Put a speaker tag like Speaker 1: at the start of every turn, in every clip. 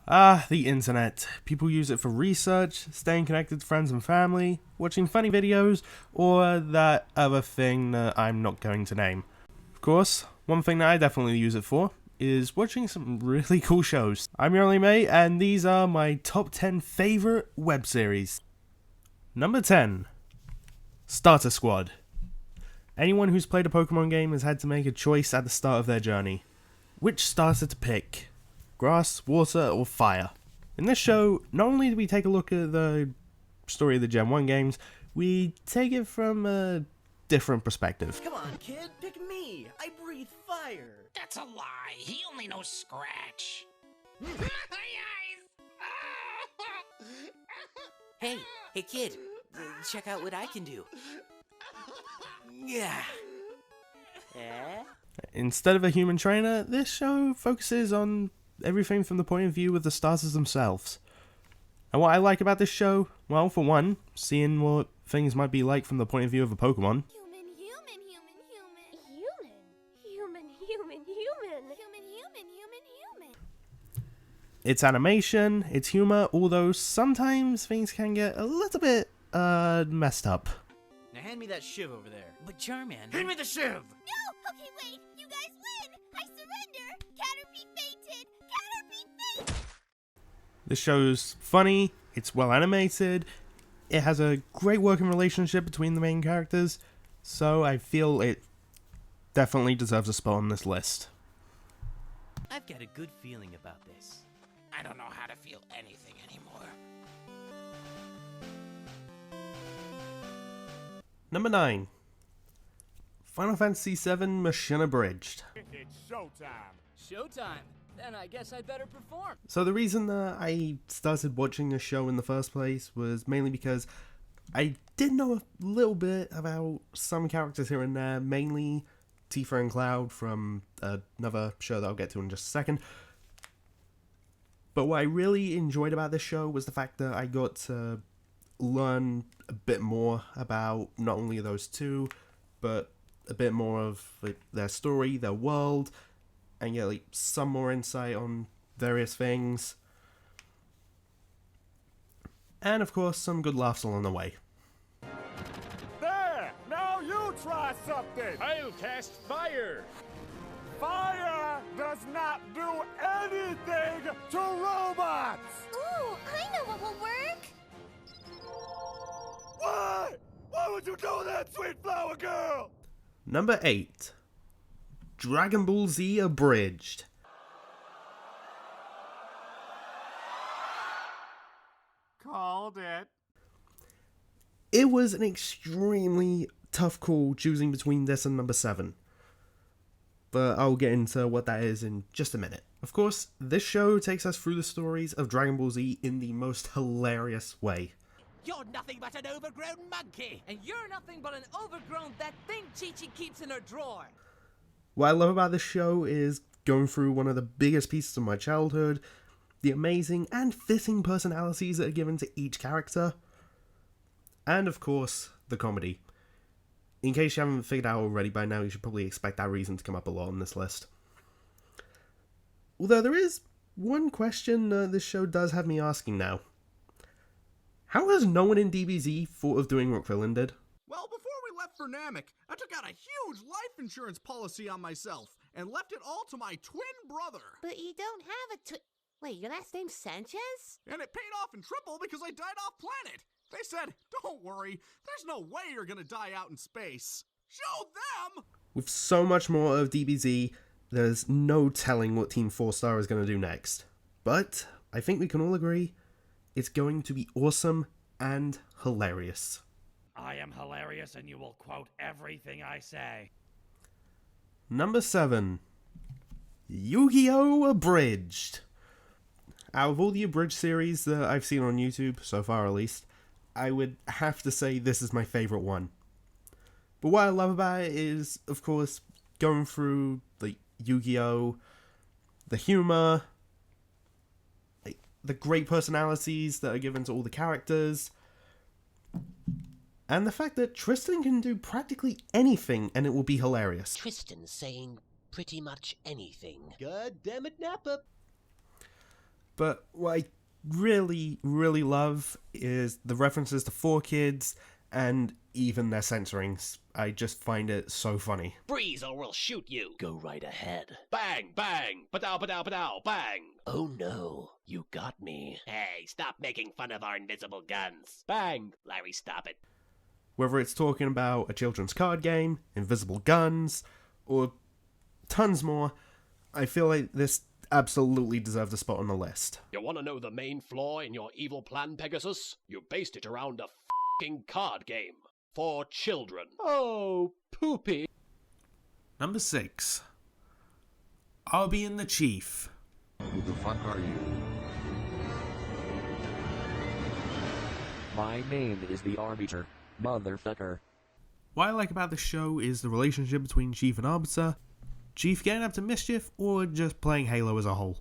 Speaker 1: The internet. People use it for research, staying connected to friends and family, watching funny videos, or that other thing that I'm not going to name. Of course, one thing that I definitely use it for is watching some really cool shows. I'm your only mate, and these are my top 10 favorite web series. Number 10. Starter Squad. Anyone who's played a Pokemon game has had to make a choice at the start of their journey. Which starter to pick? Grass, water, or fire? In this show, not only do we take a look at the story of the Gen 1 games, we take it from a different perspective.
Speaker 2: Come on, kid, pick me. I breathe fire.
Speaker 3: That's a lie. He only knows Scratch.
Speaker 2: Hey, kid, check out what I can do. Yeah.
Speaker 1: Instead of a human trainer, this show focuses on everything from the point of view of the starters themselves. And what I like about this show, well, for one, seeing what things might be like from the point of view of a Pokemon. It's animation, it's humor, although sometimes things can get a little bit, messed up.
Speaker 2: Now hand me that shiv over there. But Charmander...
Speaker 4: Hand me the shiv!
Speaker 5: No! Okay, wait! You guys win! I surrender! Caterpie fainted! Caterpie fainted!
Speaker 1: This show's funny, it's well animated, it has a great working relationship between the main characters, so I feel it definitely deserves a spot on this list.
Speaker 2: I've got a good feeling about this.
Speaker 3: I don't know how to feel anything anymore.
Speaker 1: Number 9. Final Fantasy VII Mission Abridged.
Speaker 4: It's showtime.
Speaker 6: Showtime. Then I guess I'd better perform.
Speaker 1: So the reason that I started watching this show in the first place was mainly because I did know a little bit about some characters here and there, mainly Tifa and Cloud from another show that I'll get to in just a second. But what I really enjoyed about this show was the fact that I got to learn a bit more about not only those two, but a bit more of their story, their world, and get some more insight on various things. And of course, some good laughs along the way.
Speaker 4: There! Now you try something!
Speaker 7: I'll cast fire!
Speaker 4: Fire does not do anything to robots!
Speaker 5: Ooh, I know what will work!
Speaker 4: Why? Why would you do that, sweet flower girl?
Speaker 1: Number 8. Dragon Ball Z Abridged.
Speaker 4: Called it.
Speaker 1: It was an extremely tough call choosing between this and number 7. But I'll get into what that is in just a minute. Of course, this show takes us through the stories of Dragon Ball Z in the most hilarious way.
Speaker 6: You're nothing but an overgrown monkey. And you're nothing but an overgrown that thing Chi-Chi keeps in her drawer.
Speaker 1: What I love about this show is going through one of the biggest pieces of my childhood, the amazing and fitting personalities that are given to each character, and of course, the comedy. In case you haven't figured out already by now, you should probably expect that reason to come up a lot on this list. Although there is one question this show does have me asking now. How has no one in DBZ thought of doing what Krillin did?
Speaker 8: Well, before we left for Namek, I took out a huge life insurance policy on myself and left it all to my twin brother.
Speaker 5: But you don't have a Wait, your last name's Sanchez?
Speaker 8: And it paid off in triple because I died off planet. They said, don't worry, there's no way you're gonna die out in space. Show them!
Speaker 1: With so much more of DBZ, there's no telling what Team 4-Star is going to do next. But I think we can all agree, it's going to be awesome and hilarious.
Speaker 7: I am hilarious and you will quote everything I say.
Speaker 1: Number 7. Yu-Gi-Oh! Abridged. Out of all the Abridged series that I've seen on YouTube, so far at least, I would have to say this is my favourite one. But what I love about it is, of course, going through the Yu-Gi-Oh! The humour, the great personalities that are given to all the characters, and the fact that Tristan can do practically anything and it will be hilarious.
Speaker 9: Tristan saying pretty much anything. God damn it, Nappa.
Speaker 1: But what I really, really love is the references to 4Kids and even their censoring. I just find it so funny.
Speaker 9: Freeze or we'll shoot you.
Speaker 10: Go right ahead.
Speaker 9: Bang, bang, padow, padow, padow, bang.
Speaker 10: Oh no, you got me.
Speaker 9: Hey, stop making fun of our invisible guns. Bang. Larry, stop it.
Speaker 1: Whether it's talking about a children's card game, invisible guns, or tons more, I feel like this absolutely deserves a spot on the list.
Speaker 9: You want to know the main flaw in your evil plan, Pegasus? You based it around a f***ing card game for children. Oh, poopy.
Speaker 1: Number 6. I'll be in the Chief.
Speaker 11: Who the fuck are you?
Speaker 10: My name is the Arbiter, motherfucker.
Speaker 1: What I like about the show is the relationship between Chief and Arbiter, Chief getting up to mischief, or just playing Halo as a whole.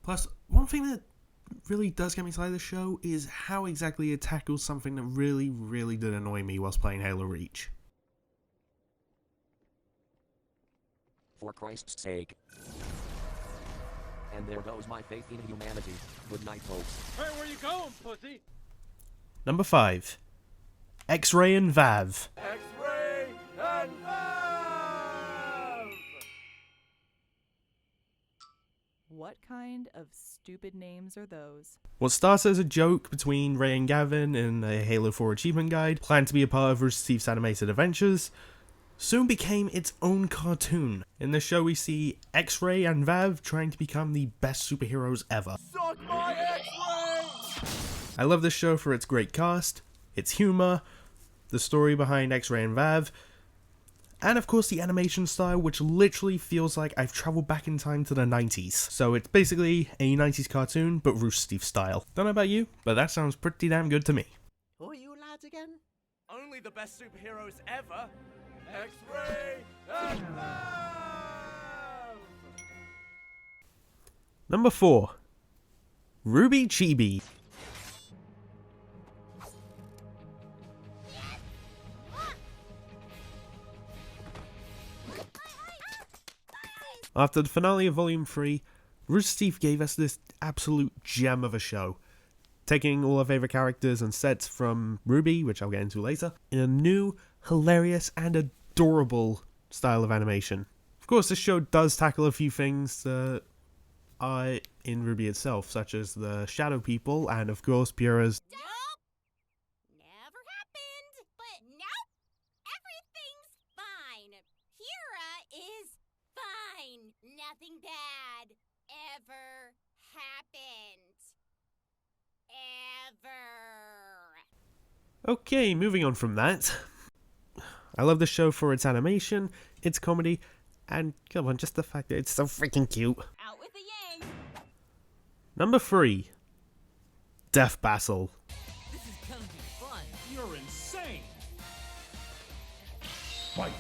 Speaker 1: Plus, one thing that really does get me excited the show is how exactly it tackles something that really, really did annoy me whilst playing Halo Reach.
Speaker 10: For Christ's sake. And there goes my faith in humanity. Good night, folks.
Speaker 4: Hey, where you going, pussy?
Speaker 1: Number 5. XRay and Valve.
Speaker 4: XRay and Valve!
Speaker 12: What kind of stupid names are those?
Speaker 1: What starts as a joke between Ray and Gavin in a Halo 4 achievement guide, planned to be a part of Rooster Teeth's animated adventures, soon became its own cartoon. In the show we see XRay and Valve trying to become the best superheroes ever.
Speaker 4: Suck my X-ray!
Speaker 1: I love this show for its great cast, its humor, the story behind XRay and Valve, and of course the animation style, which literally feels like I've traveled back in time to the 90s. So it's basically a 90s cartoon, but Rooster Teeth style. Don't know about you, but that sounds pretty damn good to me.
Speaker 6: Who are you lads again?
Speaker 4: Only the best superheroes ever. X-Ray and Valve!
Speaker 1: Number 4. Ruby Chibi. After the finale of Volume 3, Rooster Teeth gave us this absolute gem of a show, taking all our favourite characters and sets from RWBY, which I'll get into later, in a new, hilarious and adorable style of animation. Of course, this show does tackle a few things that are in RWBY itself, such as the Shadow People and, of course, Pura's
Speaker 5: Nope! Never happened! But nope! Everything's fine! Pura is fine! Nothing bad ever happened. Ever.
Speaker 1: Okay, moving on from that. I love the show for its animation, its comedy, and come on, just the fact that it's so freaking cute.
Speaker 5: Out with the yang!
Speaker 1: Number 3. Death Battle.
Speaker 6: This is gonna be fun.
Speaker 8: You're insane!
Speaker 11: Fight!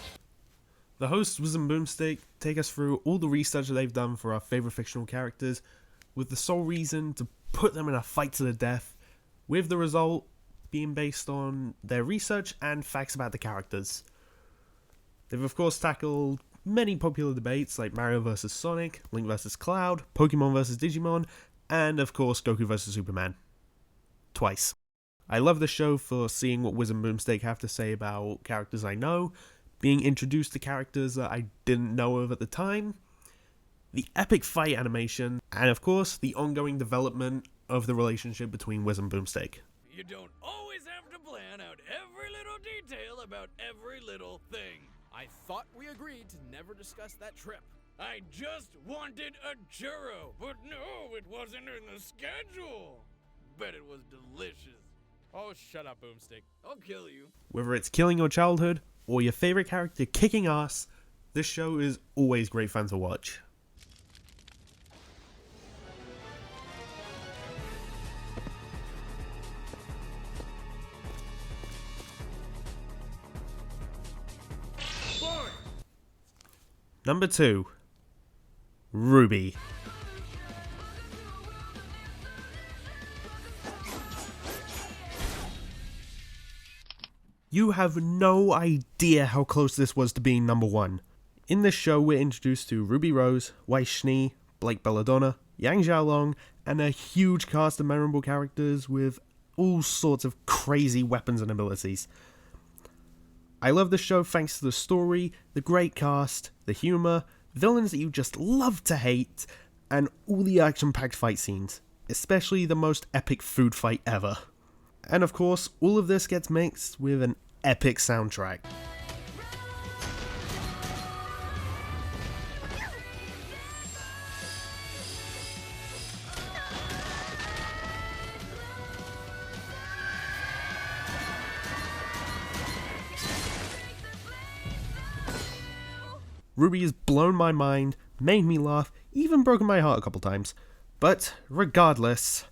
Speaker 1: The hosts, Wiz and Boomstick, take us through all the research that they've done for our favourite fictional characters, with the sole reason to put them in a fight to the death, with the result being based on their research and facts about the characters. They've of course tackled many popular debates like Mario vs Sonic, Link vs Cloud, Pokemon vs Digimon, and of course Goku vs Superman. Twice. I love the show for seeing what Wiz and Boomstick have to say about characters I know, being introduced to characters that I didn't know of at the time, the epic fight animation, and of course the ongoing development of the relationship between Wiz and Boomstick.
Speaker 4: You don't always have to plan out every little detail about every little thing. I thought we agreed to never discuss that trip. I just wanted a churro, but no, it wasn't in the schedule. Bet it was delicious. Oh, shut up, Boomstick. I'll kill you.
Speaker 1: Whether it's killing your childhood or your favorite character kicking ass, this show is always great fun to watch. Number 2. RWBY. You have no idea how close this was to being number 1. In this show, we're introduced to Ruby Rose, Wei Schnee, Blake Belladonna, Yang Xiaolong, and a huge cast of memorable characters with all sorts of crazy weapons and abilities. I love this show thanks to the story, the great cast, the humour, villains that you just love to hate, and all the action-packed fight scenes, especially the most epic food fight ever. And of course, all of this gets mixed with an epic soundtrack. Ruby has blown my mind, made me laugh, even broken my heart a couple times. But regardless,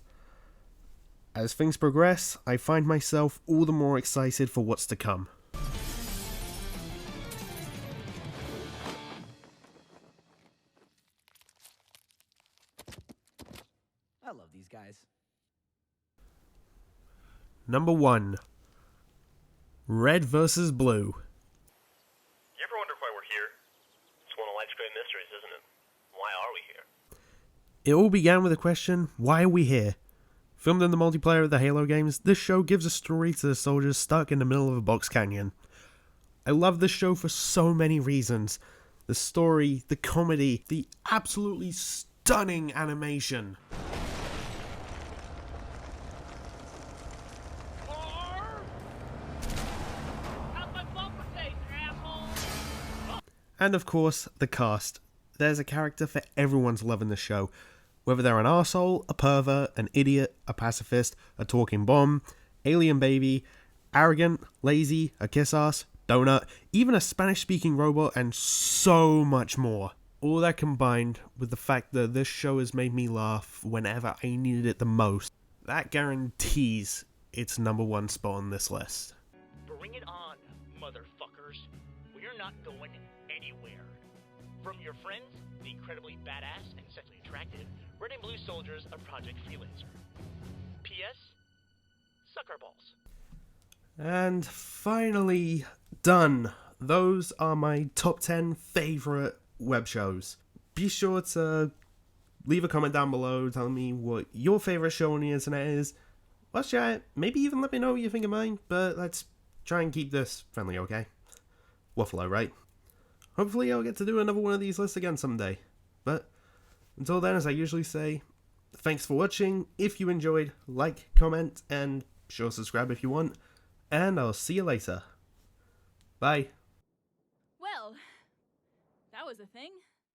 Speaker 1: as things progress, I find myself all the more excited for what's to come.
Speaker 6: I love these guys.
Speaker 1: Number 1. Red vs. Blue.
Speaker 9: You ever wonder why we're here? It's one of life's great mysteries, isn't it? Why are we here?
Speaker 1: It all began with the question, why are we here? Filmed in the multiplayer of the Halo games, this show gives a story to the soldiers stuck in the middle of a box canyon. I love this show for so many reasons. The story, the comedy, the absolutely stunning animation. And of course, the cast. There's a character for everyone's love in the show. Whether they're an arsehole, a pervert, an idiot, a pacifist, a talking bomb, alien baby, arrogant, lazy, a kiss-ass, donut, even a Spanish-speaking robot, and so much more. All that combined with the fact that this show has made me laugh whenever I needed it the most, that guarantees its number 1 spot on this list.
Speaker 13: Bring it on, motherfuckers. We're not going anywhere. From your friends, the incredibly badass and sexually attractive Red and Blue Soldiers of Project Freelancer. P.S. Suck our balls.
Speaker 1: And finally, done. Those are my top 10 favourite web shows. Be sure to leave a comment down below telling me what your favourite show on the internet is. Let's chat. Maybe even let me know what you think of mine, but let's try and keep this friendly, okay? Waffalo, right? Hopefully I'll get to do another one of these lists again someday. But until then, as I usually say, thanks for watching. If you enjoyed, like, comment, and sure subscribe if you want. And I'll see you later. Bye.
Speaker 12: Well, that was a thing.